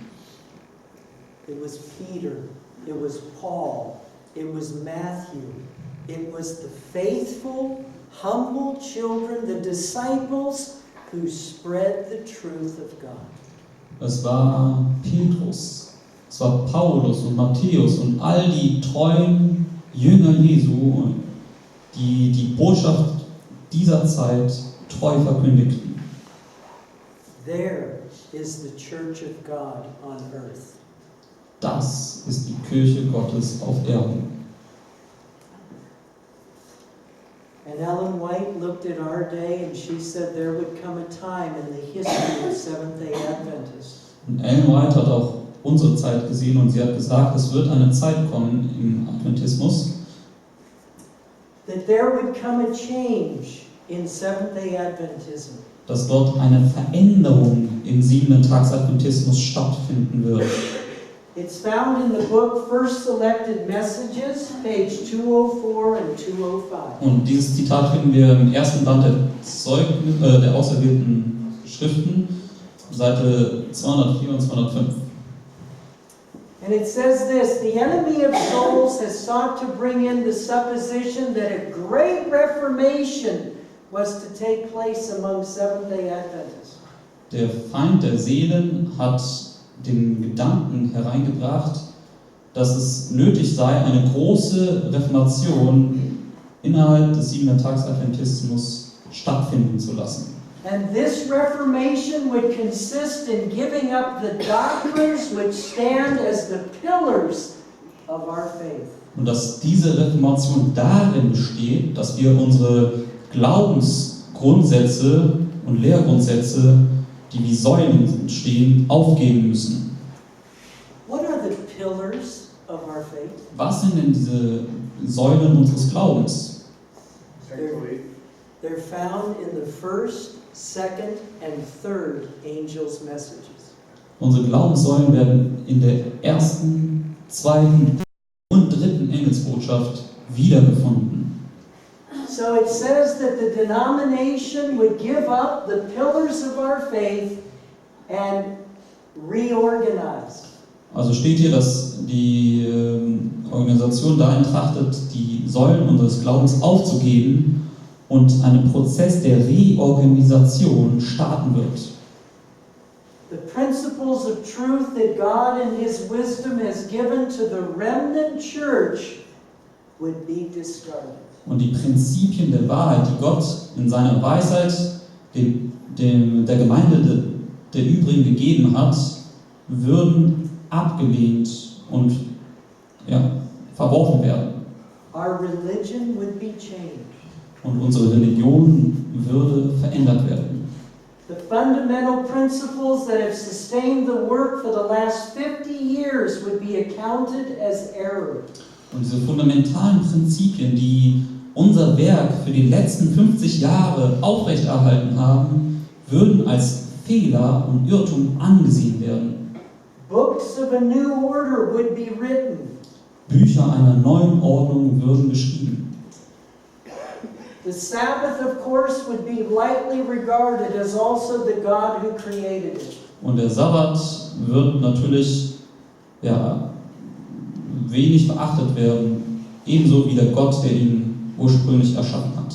It was Peter, it was Paul, it was Matthew, it was the faithful, humble children, the disciples who spread the truth of God. Es war Petrus, es war Paulus und Matthäus und all die treuen Jünger Jesu, die die Botschaft dieser Zeit treu verkündigten. There is the church of God on earth. Das ist die Kirche Gottes auf Erden. And Ellen White looked at our day and she said there would come a time in the history of Seventh-day Adventists. Und Ellen White hat auch unsere Zeit gesehen und sie hat gesagt, es wird eine Zeit kommen im Adventismus, That there would come a change in Seventh-day Adventism. dass dort eine Veränderung im 7-Tags-Adventismus stattfinden wird. It's found in the book First Selected Messages, page 204 and 205. Und dieses Zitat finden wir im ersten Band der auserwählten Schriften, Seite 204 und 205. And it says this, the enemy of souls has sought to bring in the supposition that a great reformation was to take place among Seventh-day Adventists. Der Feind der Seelen hat den Gedanken hereingebracht, dass es nötig sei, eine große Reformation innerhalb des 7-Tags-Adventismus stattfinden zu lassen. And this reformation would consist in giving up the doctrines which stand as the pillars of our faith. Und dass diese Reformation darin besteht, dass wir unsere Glaubensgrundsätze und Lehrgrundsätze, die wie Säulen stehen, aufgeben müssen. What are the pillars of our faith? Was sind denn diese Säulen unseres Glaubens? They're found in the first, second, and third angels' messages. Unsere Glaubenssäulen werden in der ersten, zweiten und dritten Engelsbotschaft wiedergefunden. So it says that the denomination would give up the pillars of our faith and reorganize. Also steht hier, dass die Organisation dahin trachtet, die Säulen unseres Glaubens aufzugeben und einen Prozess der Reorganisation starten wird. The principles of truth that God in His wisdom has given to the remnant church would be discarded. Und die Prinzipien der Wahrheit, die Gott in seiner Weisheit der Gemeinde der Übrigen gegeben hat, würden abgelehnt und verworfen werden. Our religion would be changed. Und unsere Religion würde verändert werden. The fundamental principles that have sustained the work for the last 50 years would be accounted as error. Und diese fundamentalen Prinzipien, die unser Werk für die letzten 50 Jahre aufrechterhalten haben, würden als Fehler und Irrtum angesehen werden. Books of a new order would be written. Bücher einer neuen Ordnung würden geschrieben. The Sabbath, of course, would be lightly regarded as also the God who created it. Und der Sabbat wird natürlich wenig beachtet werden, ebenso wie der Gott, der ihn ursprünglich erschaffen hat.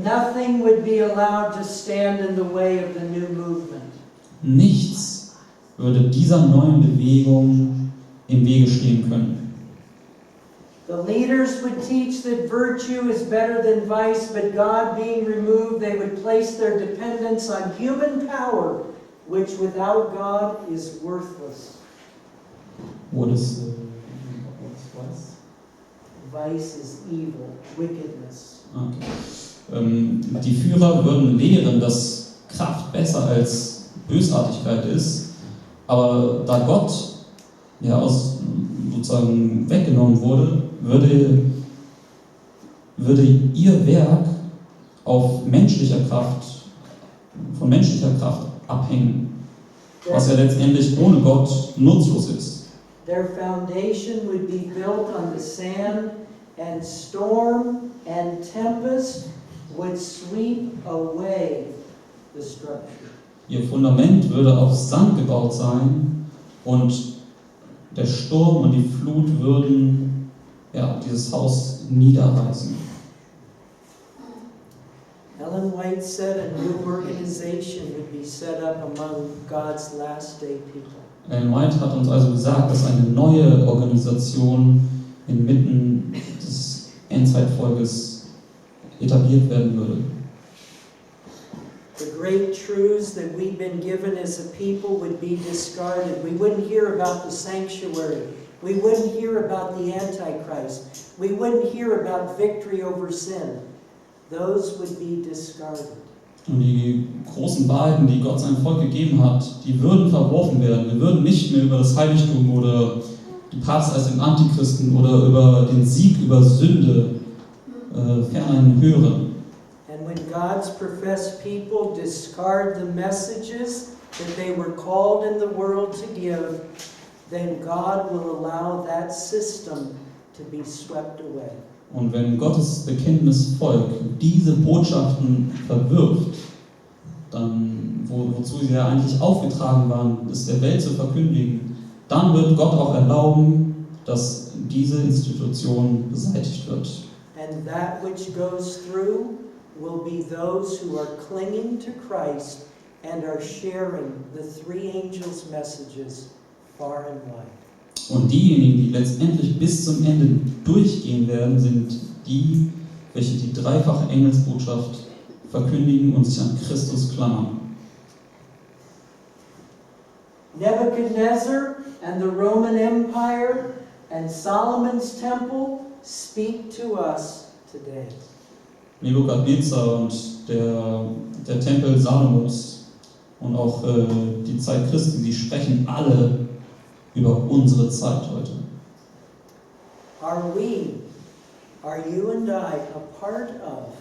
Nothing would be allowed to stand in the way of the new movement. Nichts würde dieser neuen Bewegung im Wege stehen können. The leaders would teach that virtue is better than vice, but God being removed, they would place their dependence on human power, which without God is worthless. What is Vice is evil, wickedness. Okay. Die Führer würden lehren, dass Kraft besser als Bösartigkeit ist, aber da Gott sozusagen weggenommen wurde, würde ihr Werk von menschlicher Kraft abhängen, was ja letztendlich ohne Gott nutzlos ist. Their foundation would be built on the sand, and storm and tempest would sweep away the structure. Ihr Fundament würde auf Sand gebaut sein und der Sturm und die Flut würden dieses Haus niederreißen. Ellen White said a new organization would be set up among God's last day people. Ellen White hat uns also gesagt, dass eine neue Organisation inmitten des Endzeitvolkes etabliert werden würde. The great truths that we've been given as a people would be discarded. We wouldn't hear about the sanctuary. We wouldn't hear about the Antichrist. We wouldn't hear about victory over sin. Those would be discarded. Und die großen Wahrheiten, die Gott seinem Volk gegeben hat, die würden verworfen werden. Wir würden nicht mehr über das Heiligtum oder die Parts als den Antichristen oder über den Sieg über Sünde fernein hören. And when God's professed people discard the messages that they were called in the world to give, then God will allow that system to be swept away. Und wenn Gottes Bekenntnisvolk diese Botschaften verwirft, dann, wozu sie ja eigentlich aufgetragen waren, es der Welt zu verkündigen, dann wird Gott auch erlauben, dass diese Institution beseitigt wird. And that which goes through will be those who are clinging to Christ and are sharing the three angels' messages far and wide. Und diejenigen, die letztendlich bis zum Ende durchgehen werden, sind die, welche die dreifache Engelsbotschaft verkündigen und sich an Christus klammern. Nebuchadnezzar and the Roman Empire and Solomon's temple speak to us today. Nebukadnezar und der Tempel Salomos und auch die Zeit Christi, sie sprechen alle über unsere Zeit heute. Are you and I a part of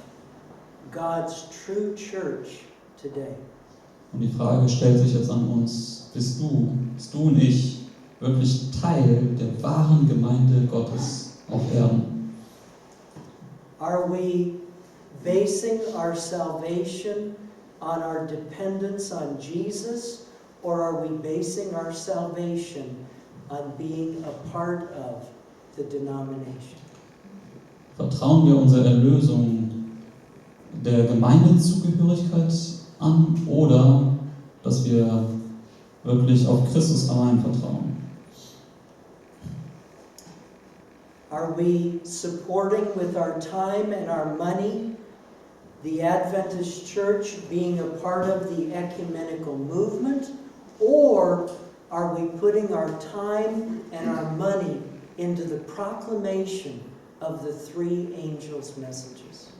God's true church today? Und die Frage stellt sich jetzt an uns, bist du und ich wirklich Teil der wahren Gemeinde Gottes auf Erden? Are we basing our salvation on our dependence on Jesus, or are we basing our salvation on being a part of the denomination? Vertrauen wir unsere Erlösung der Gemeindezugehörigkeit an oder dass wir wirklich auf Christus allein vertrauen? Are we supporting with our time and our money the Adventist Church being a part of the ecumenical movement, or are we putting our time and our money into the proclamation of the three angels' messages?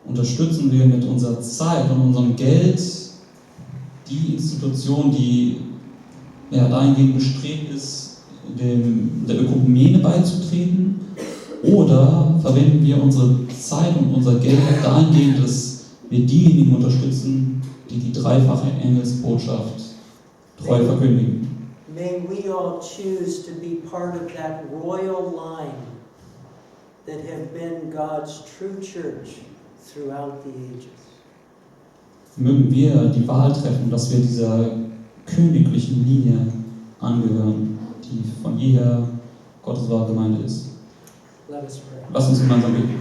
Unterstützen wir mit unserer Zeit und unserem Geld die Institution, die dahingehend bestrebt ist, der Ökumene beizutreten, oder verwenden wir unsere Zeit und unser Geld dahingehend, dass wir diejenigen unterstützen, die die dreifache Engelsbotschaft treu verkündigen? May we all choose to be part of that royal line that have been God's true church throughout the ages. Mögen wir die Wahl treffen, dass wir dieser königlichen Linie angehören, die von jeher Gottes wahre Gemeinde ist. Let us pray. Lass uns gemeinsam beten.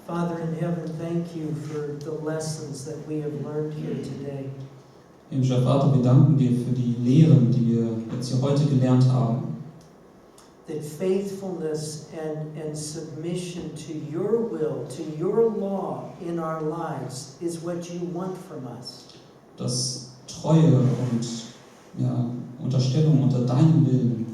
Father in heaven, thank you for the lessons that we have learned here today. Himmlischer Vater, wir danken dir für die Lehren, die wir jetzt hier heute gelernt haben. That faithfulness and submission to your will, to your law in our lives is what you want from us. Dass Treue und Unterstellung unter deinem Willen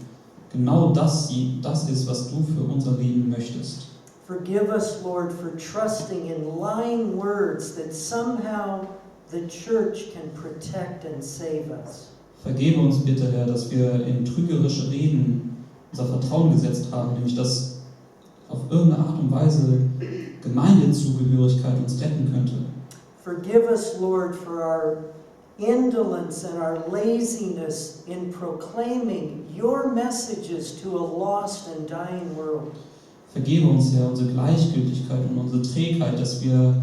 genau das ist, was du für unser Leben möchtest. Forgive us, Lord, for trusting in lying words that somehow the church can protect and save us. Vergebe uns bitte, Herr, dass wir in trügerische Reden unser Vertrauen gesetzt haben, nämlich dass auf irgendeine Art und Weise Gemeindezugehörigkeit uns retten könnte. Forgive us, Lord, for our indolence and our laziness in proclaiming your messages to a lost and dying world. Vergebe uns, Herr, unsere Gleichgültigkeit und unsere Trägheit, dass wir,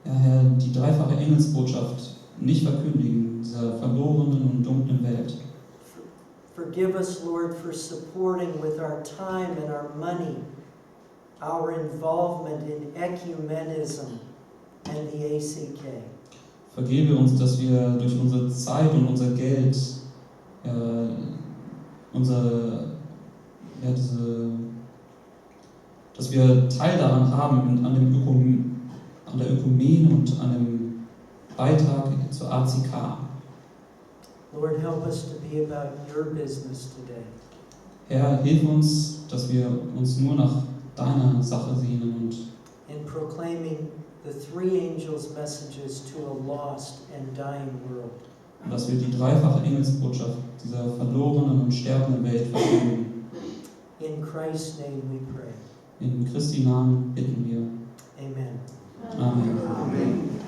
ja, Herr, die dreifache Engelsbotschaft nicht verkündigen, dieser verlorenen und dunklen Welt. Forgive us, Lord, for supporting with our time and our money our involvement in ecumenism and the ACK. Vergebe uns, dass wir durch unsere Zeit und unser Geld dass wir Teil daran haben an der Ökumene und an dem Beitrag zur ACK. Lord, help us to be about your business today. Herr, hilf uns, dass wir uns nur nach deiner Sache sehnen und In proclaiming the three angels' messages to a lost and dying world. dass wir die dreifache Engelsbotschaft dieser verlorenen und sterbenden Welt verkündigen. In Christ's name we pray. In Christi Namen bitten wir. Amen. Amen. Amen.